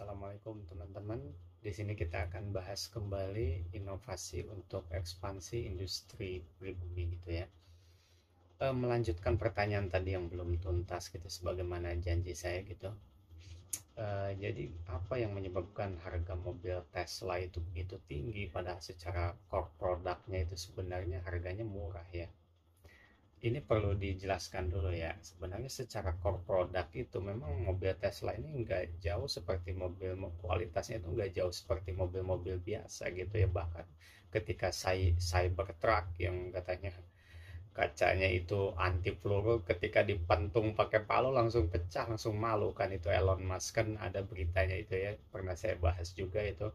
Assalamualaikum teman-teman. Di sini kita akan bahas kembali inovasi untuk ekspansi industri pribumi gitu ya. Melanjutkan pertanyaan tadi yang belum tuntas gitu, sebagaimana janji saya gitu. Jadi apa yang menyebabkan harga mobil Tesla itu begitu tinggi, padahal secara core produknya itu sebenarnya harganya murah ya. Ini perlu dijelaskan dulu ya. Sebenarnya secara core product itu memang mobil Tesla ini nggak jauh seperti mobil, kualitasnya itu nggak jauh seperti mobil-mobil biasa gitu ya. Bahkan ketika Cybertruck yang katanya kacanya itu anti peluru, ketika dipentung pakai palu langsung pecah, langsung malu kan, itu Elon Musk kan ada beritanya itu ya, pernah saya bahas juga itu.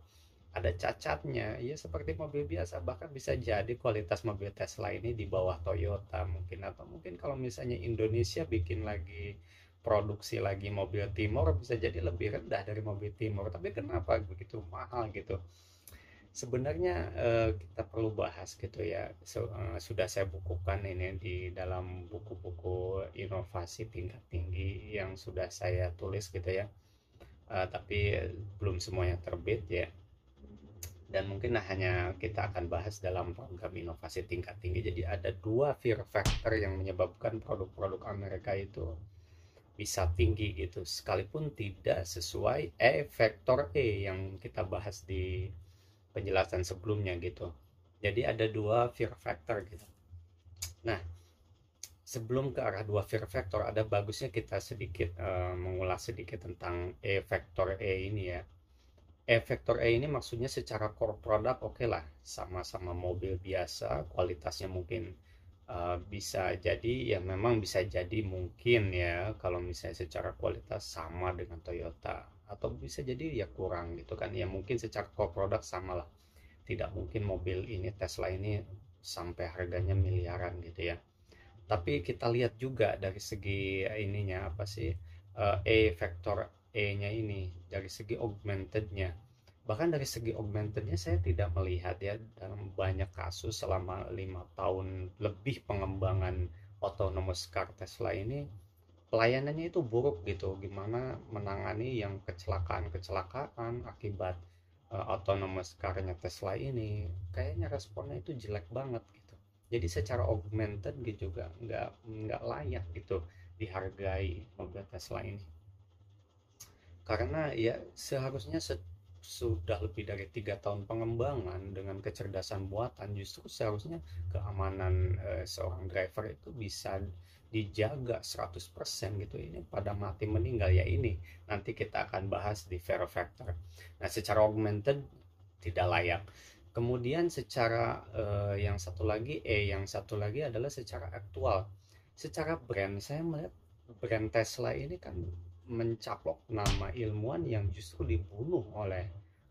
Ada cacatnya ya, seperti mobil biasa, bahkan bisa jadi kualitas mobil Tesla ini di bawah Toyota mungkin, atau mungkin kalau misalnya Indonesia bikin lagi produksi lagi mobil Timor bisa jadi lebih rendah dari mobil Timor. Tapi kenapa begitu mahal gitu? Sebenarnya kita perlu bahas gitu ya. Sudah saya bukukan ini di dalam buku-buku inovasi tingkat tinggi yang sudah saya tulis gitu ya. Tapi belum semuanya terbit ya, dan mungkin hanya kita akan bahas dalam program inovasi tingkat tinggi. Jadi ada dua fear factor yang menyebabkan produk-produk Amerika itu bisa tinggi gitu, sekalipun tidak sesuai faktor yang kita bahas di penjelasan sebelumnya gitu. Jadi ada dua fear factor gitu. Nah, sebelum ke arah dua fear factor, ada bagusnya kita sedikit mengulas sedikit tentang factor ini ya. Factor ini maksudnya secara core product oke lah, sama-sama mobil biasa, kualitasnya mungkin bisa jadi ya, memang bisa jadi mungkin ya kalau misalnya secara kualitas sama dengan Toyota, atau bisa jadi ya kurang gitu kan ya, mungkin secara core product sama lah. Tidak mungkin mobil ini Tesla ini sampai harganya miliaran gitu ya. Tapi kita lihat juga dari segi ininya apa sih, factor E-nya ini, dari segi augmentednya. Bahkan dari segi augmentednya saya tidak melihat ya, dalam banyak kasus selama 5 tahun lebih pengembangan autonomous car Tesla ini, pelayanannya itu buruk gitu. Gimana menangani yang kecelakaan-kecelakaan akibat autonomous car-nya Tesla ini, kayaknya responnya itu jelek banget gitu. Jadi secara augmented gitu juga nggak layak gitu dihargai mobil Tesla ini. Karena ya seharusnya sudah lebih dari 3 tahun pengembangan dengan kecerdasan buatan, justru seharusnya keamanan seorang driver itu bisa dijaga 100% gitu. Ini pada mati meninggal ya, ini nanti kita akan bahas di Vero Factor. Nah, secara augmented tidak layak. Kemudian secara yang satu lagi adalah secara aktual. Secara brand, saya melihat brand Tesla ini kan mencaplok nama ilmuwan yang justru dibunuh oleh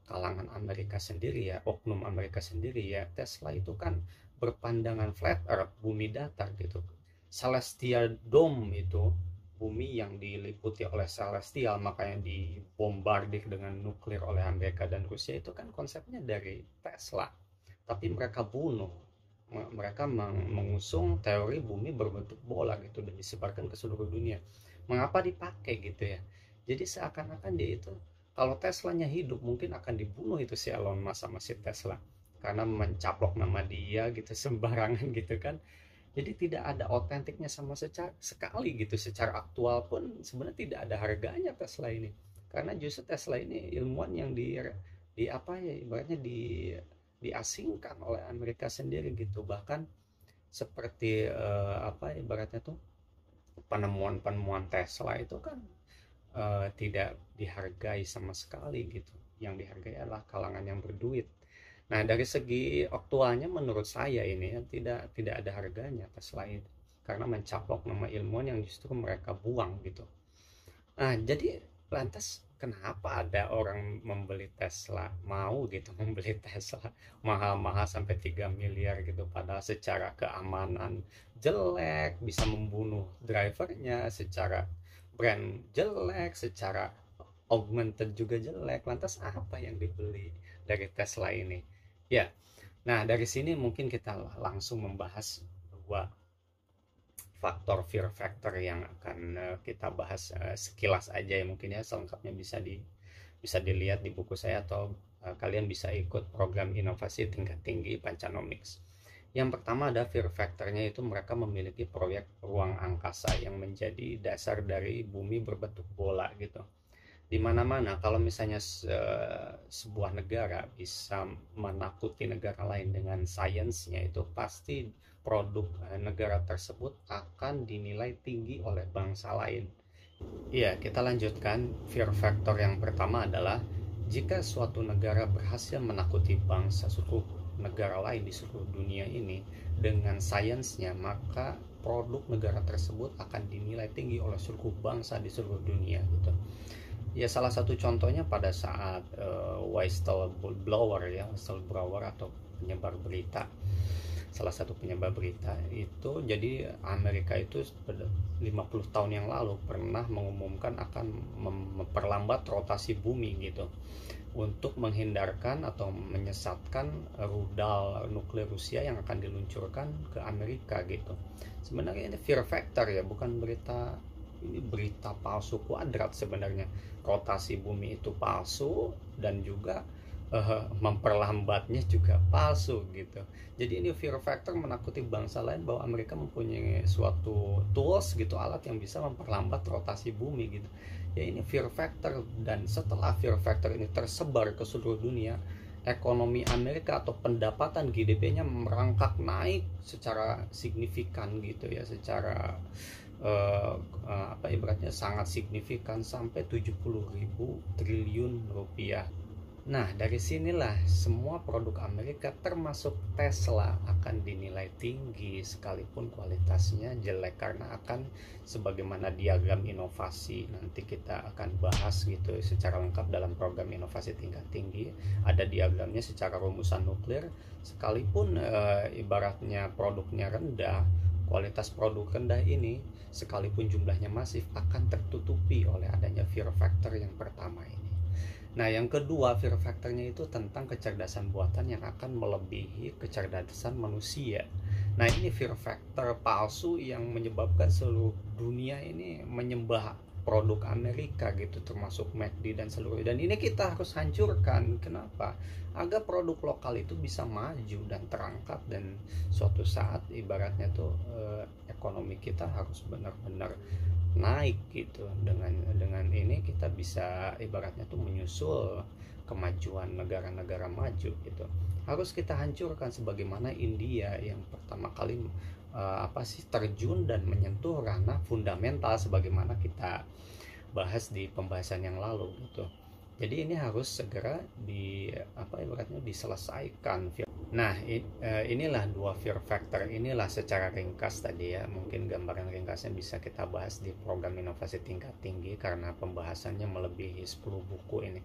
kalangan Amerika sendiri ya, oknum Amerika sendiri ya. Tesla itu kan berpandangan flat earth, bumi datar gitu. Celestial dome itu bumi yang diliputi oleh celestial, makanya dibombardir dengan nuklir oleh Amerika dan Rusia, itu kan konsepnya dari Tesla. Tapi mereka bunuh, mereka mengusung teori bumi berbentuk bola gitu dan disebarkan ke seluruh dunia. Mengapa dipakai gitu ya? Jadi seakan-akan dia itu, kalau Teslanya hidup mungkin akan dibunuh itu si Elon Musk sama si Tesla, karena mencaplok nama dia gitu sembarangan gitu kan. Jadi tidak ada otentiknya sama sekali gitu. Secara aktual pun sebenarnya tidak ada harganya Tesla ini, karena justru Tesla ini ilmuwan yang di apa ya, ibaratnya diasingkan oleh Amerika sendiri gitu. Bahkan seperti apa ibaratnya tuh, penemuan-penemuan Tesla itu kan tidak dihargai sama sekali gitu. Yang dihargai adalah kalangan yang berduit. Nah, dari segi aktualnya menurut saya ini ya, tidak ada harganya Tesla itu, karena mencaplok nama ilmuwan yang justru mereka buang gitu. Nah, jadi lantas kenapa ada orang membeli Tesla, mau gitu membeli Tesla mahal-mahal sampai 3 miliar gitu, padahal secara keamanan jelek, bisa membunuh drivernya, secara brand jelek, secara augmented juga jelek. Lantas apa yang dibeli dari Tesla ini? Ya, nah dari sini mungkin kita langsung membahas dua faktor fear factor yang akan kita bahas sekilas aja ya, mungkin ya selengkapnya bisa Bisa dilihat di buku saya, atau kalian bisa ikut program inovasi tingkat tinggi Pancanomics. Yang pertama ada fear factor-nya, itu mereka memiliki proyek ruang angkasa yang menjadi dasar dari bumi berbentuk bola gitu. Di mana-mana kalau misalnya sebuah negara bisa menakuti negara lain dengan sainsnya, itu pasti produk negara tersebut akan dinilai tinggi oleh bangsa lain. Iya, kita lanjutkan. Fear factor yang pertama adalah jika suatu negara berhasil menakuti bangsa suku negara lain di seluruh dunia ini dengan sainsnya, maka produk negara tersebut akan dinilai tinggi oleh seluruh bangsa di seluruh dunia gitu. Ya, salah satu contohnya pada saat whistleblower ya, whistleblower atau penyebar berita, salah satu penyebar berita itu, jadi Amerika itu 50 tahun yang lalu pernah mengumumkan akan memperlambat rotasi bumi gitu, untuk menghindarkan atau menyesatkan rudal nuklir Rusia yang akan diluncurkan ke Amerika gitu. Sebenarnya ini fear factor ya, bukan berita, ini berita palsu kuadrat sebenarnya. Rotasi bumi itu palsu, dan juga memperlambatnya juga palsu gitu. Jadi ini fear factor menakuti bangsa lain bahwa Amerika mempunyai suatu tools gitu, alat yang bisa memperlambat rotasi bumi gitu. Ya, ini fear factor, dan setelah fear factor ini tersebar ke seluruh dunia, ekonomi Amerika atau pendapatan GDP-nya merangkak naik secara signifikan gitu ya, secara apa ibaratnya sangat signifikan, sampai 70.000 triliun rupiah. Nah, dari sinilah semua produk Amerika termasuk Tesla akan dinilai tinggi sekalipun kualitasnya jelek, karena akan sebagaimana diagram inovasi, nanti kita akan bahas gitu secara lengkap dalam program inovasi tingkat tinggi. Ada diagramnya secara rumusan nuklir, sekalipun ibaratnya produknya rendah, kualitas produk rendah ini sekalipun jumlahnya masif akan tertutupi oleh adanya fear factor yang pertama ini. Nah, yang kedua fear factor-nya itu tentang kecerdasan buatan yang akan melebihi kecerdasan manusia. Nah, ini fear factor palsu yang menyebabkan seluruh dunia ini menyembah produk Amerika gitu, termasuk McD dan seluruh. Dan ini kita harus hancurkan. Kenapa? Agar produk lokal itu bisa maju dan terangkat, dan suatu saat ibaratnya tuh ekonomi kita harus benar-benar naik gitu. Dengan ini kita bisa ibaratnya tuh menyusul kemajuan negara-negara maju gitu. Harus kita hancurkan, sebagaimana India yang pertama kali terjun dan menyentuh ranah fundamental, sebagaimana kita bahas di pembahasan yang lalu gitu. Jadi ini harus segera ibaratnya diselesaikan. Nah, inilah dua fear factor, inilah secara ringkas tadi ya. Mungkin gambaran ringkasnya bisa kita bahas di program inovasi tingkat tinggi, karena pembahasannya melebihi 10 buku ini.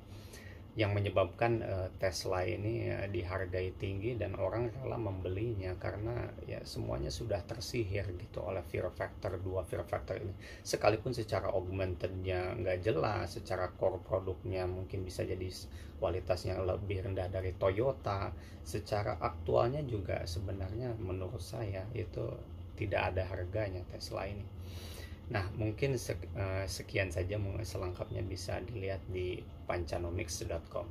Yang menyebabkan Tesla ini dihargai tinggi dan orang rela membelinya, karena ya semuanya sudah tersihir gitu oleh fear factor, dua fear factor ini. Sekalipun secara augmentednya nggak jelas, secara core produknya mungkin bisa jadi kualitasnya lebih rendah dari Toyota, secara aktualnya juga sebenarnya menurut saya itu tidak ada harganya Tesla ini. Nah, mungkin sekian saja, selengkapnya bisa dilihat di pancanomics.com.